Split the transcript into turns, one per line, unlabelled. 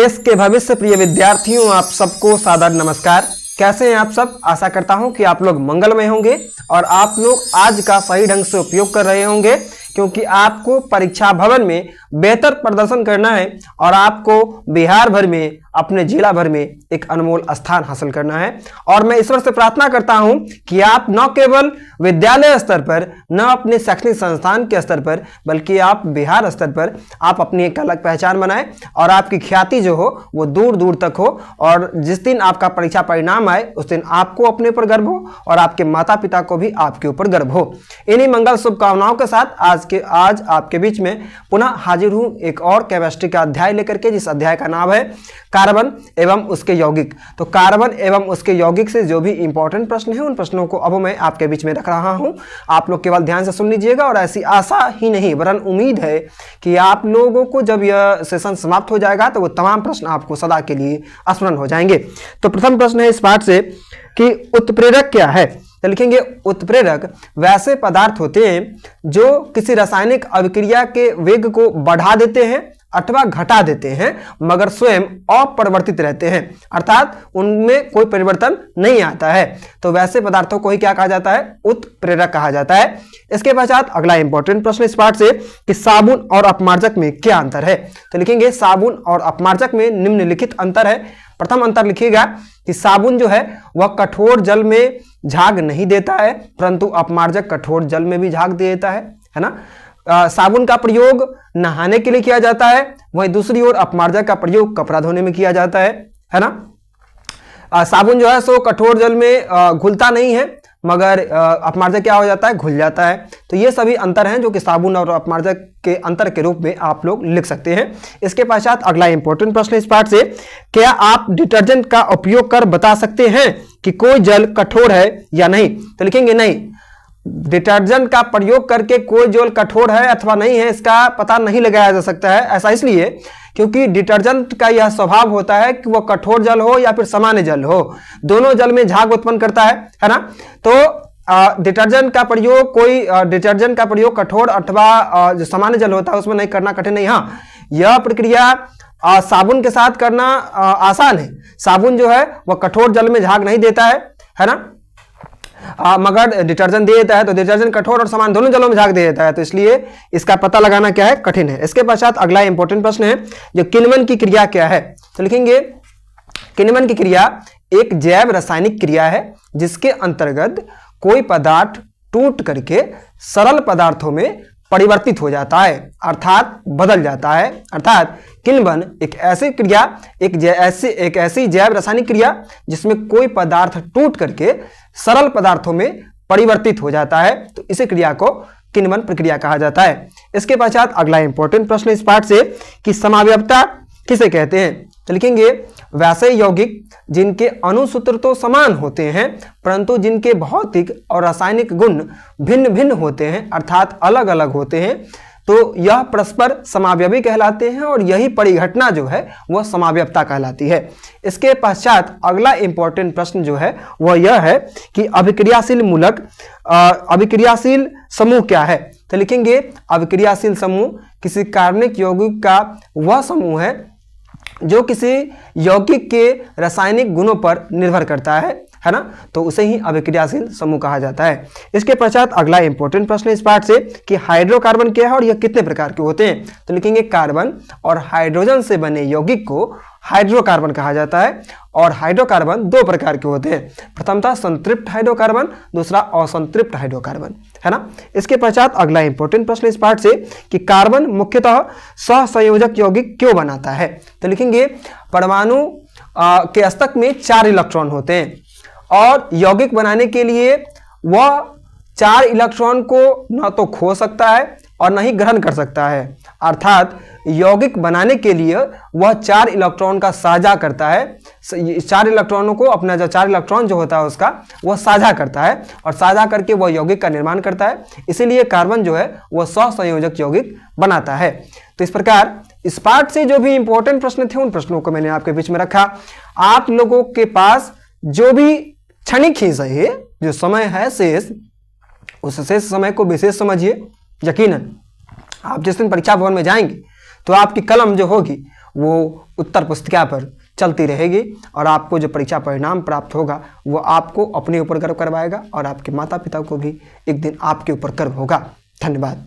देश के भविष्य प्रिय विद्यार्थियों, आप सबको सादर नमस्कार। कैसे हैं आप सब? आशा करता हूं कि आप लोग मंगलमय होंगे और आप लोग आज का सही ढंग से उपयोग कर रहे होंगे, क्योंकि आपको परीक्षा भवन में बेहतर प्रदर्शन करना है और आपको बिहार भर में, अपने जिला भर में एक अनमोल स्थान हासिल करना है। और मैं ईश्वर से प्रार्थना करता हूं कि आप न केवल विद्यालय स्तर पर, न अपने शैक्षणिक संस्थान के स्तर पर, बल्कि आप बिहार स्तर पर आप अपनी एक अलग पहचान बनाएं और आपकी ख्याति जो हो वो दूर दूर तक हो। और जिस दिन आपका परीक्षा परिणाम आए उस दिन आपको अपने ऊपर गर्व हो और आपके माता पिता को भी आपके ऊपर गर्व हो। इन्हीं मंगल शुभकामनाओं के साथ आज आपके बीच में पुनः हाजिर हूं एक और केमिस्ट्री का अध्याय लेकर के, जिस अध्याय का नाम है कार्बन एवं उसके यौगिक। तो कार्बन एवं उसके यौगिक से जो भी इंपॉर्टेंट प्रश्न है उन प्रश्नों को अब मैं आपके बीच में रख रहा हूं। आप लोग केवल ध्यान से सुन लीजिएगा और ऐसी आशा ही नहीं वरन उम्मीद है कि आप लोगों को जब यह सेशन समाप्त हो जाएगा तो वो तमाम प्रश्न आपको सदा के लिए स्मरण हो जाएंगे। तो प्रथम प्रश्न है इस पाठ से कि उत्प्रेरक क्या है। तो लिखेंगे उत्प्रेरक वैसे पदार्थ होते हैं जो किसी रासायनिक अभिक्रिया के वेग को बढ़ा देते हैं अथवा घटा देते हैं, मगर स्वयं अपरिवर्तित रहते हैं, अर्थात उनमें कोई परिवर्तन नहीं आता है। तो वैसे पदार्थों को ही क्या कहा जाता है? उत्प्रेरक कहा जाता है। इसके पश्चात अगला इंपॉर्टेंट प्रश्न इस पाठ से कि साबुन और अपमार्जक में क्या अंतर है। तो लिखेंगे साबुन और अपमार्जक में निम्नलिखित अंतर है। प्रथम अंतर लिखिएगा कि साबुन जो है वह कठोर जल में झाग नहीं देता है, परंतु अपमार्जक कठोर जल में भी झाग दे देता है ना। साबुन का प्रयोग नहाने के लिए किया जाता है, वहीं दूसरी ओर अपमार्जक का प्रयोग कपड़ा धोने में किया जाता है ना। साबुन जो है सो कठोर जल में घुलता नहीं है, मगर अपमार्जक क्या हो जाता है? घुल जाता है। तो ये सभी अंतर हैं जो कि साबुन और अपमार्जक के अंतर के रूप में आप लोग लिख सकते हैं। इसके पश्चात अगला इंपॉर्टेंट प्रश्न इस पाठ से, क्या आप डिटर्जेंट का उपयोग कर बता सकते हैं कि कोई जल कठोर है या नहीं। तो लिखेंगे नहीं, डिटर्जेंट का प्रयोग करके कोई जल कठोर है अथवा नहीं है इसका पता नहीं लगाया जा सकता है। ऐसा इसलिए क्योंकि डिटर्जेंट का यह स्वभाव होता है कि वह कठोर जल हो या फिर सामान्य जल हो, दोनों जल में झाग उत्पन्न करता है ना। तो डिटर्जेंट का प्रयोग कठोर अथवा जो सामान्य जल होता है उसमें नहीं करना कठिन नहीं। हाँ, यह प्रक्रिया साबुन के साथ करना आसान है। साबुन जो है वह कठोर जल में झाग नहीं देता है ना, मगर डिटर्जेंट दे देता है। तो डिटर्जेंट कठोर और सामान्य दोनों जलों में झाग दे देता है, तो इसलिए इसका पता लगाना क्या है? कठिन है। इसके पश्चात अगला इंपॉर्टेंट प्रश्न है जो किण्वन की क्रिया क्या है। तो लिखेंगे किण्वन की क्रिया एक जैव रासायनिक क्रिया है जिसके अंतर्गत कोई पदार्थ टूट करके सरल पदार्थों में परिवर्तित हो जाता है, अर्थात बदल जाता है। अर्थात किण्वन एक ऐसी क्रिया, एक ऐसी जैव रासायनिक क्रिया जिसमें कोई पदार्थ टूट करके सरल पदार्थों में परिवर्तित हो जाता है, तो इसी क्रिया को किण्वन प्रक्रिया कहा जाता है। इसके पश्चात अगला इंपॉर्टेंट प्रश्न इस पाठ से कि समावयवता किसे कहते हैं। तो लिखेंगे वैसे यौगिक जिनके अणुसूत्र तो समान होते हैं परंतु जिनके भौतिक और रासायनिक गुण भिन्न भिन्न होते हैं, अर्थात अलग अलग होते हैं, तो यह परस्पर समावयवी कहलाते हैं और यही परिघटना जो है वह समावयवता कहलाती है। इसके पश्चात अगला इंपॉर्टेंट प्रश्न जो है वह यह है कि अभिक्रियाशील समूह क्या है। तो लिखेंगे अभिक्रियाशील समूह किसी कार्बनिक यौगिक का वह समूह है जो किसी यौगिक के रासायनिक गुणों पर निर्भर करता है ना, तो उसे ही अभिक्रियाशील समूह कहा जाता है। इसके पश्चात अगला इंपॉर्टेंट प्रश्न इस पाठ से कि हाइड्रोकार्बन क्या है और यह कितने प्रकार के होते हैं। तो लिखेंगे कार्बन और हाइड्रोजन से बने यौगिक को हाइड्रोकार्बन कहा जाता है और हाइड्रोकार्बन दो प्रकार के होते हैं। प्रथमतः संतृप्त हाइड्रोकार्बन, दूसरा असंतृप्त हाइड्रोकार्बन, है ना। इसके पश्चात अगला इंपॉर्टेंट प्रश्न इस पाठ से कि कार्बन मुख्यतः सहसंयोजक यौगिक क्यों बनाता है। तो लिखेंगे परमाणु के स्तक में 4 इलेक्ट्रॉन होते हैं और यौगिक बनाने के लिए वह 4 इलेक्ट्रॉन को न तो खो सकता है और न ही ग्रहण कर सकता है, अर्थात यौगिक बनाने के लिए वह 4 इलेक्ट्रॉन का साझा करता है। 4 इलेक्ट्रॉनों को अपना जो 4 इलेक्ट्रॉन जो होता है उसका वह साझा करता है और साझा करके वह यौगिक का निर्माण करता है। इसीलिए कार्बन जो है वह सहसंयोजक यौगिक बनाता है। तो इस प्रकार इस पाठ से जो भी इंपॉर्टेंट प्रश्न थे उन प्रश्नों को मैंने आपके बीच में रखा। आप लोगों के पास जो भी क्षणिक ही सही जो समय है शेष, उस शेष समय को विशेष समझिए। यकीनन आप जिस दिन परीक्षा भवन में जाएंगे तो आपकी कलम जो होगी वो उत्तर पुस्तिका पर चलती रहेगी और आपको जो परीक्षा परिणाम प्राप्त होगा वो आपको अपने ऊपर गर्व करवाएगा और आपके माता पिता को भी एक दिन आपके ऊपर गर्व होगा। धन्यवाद।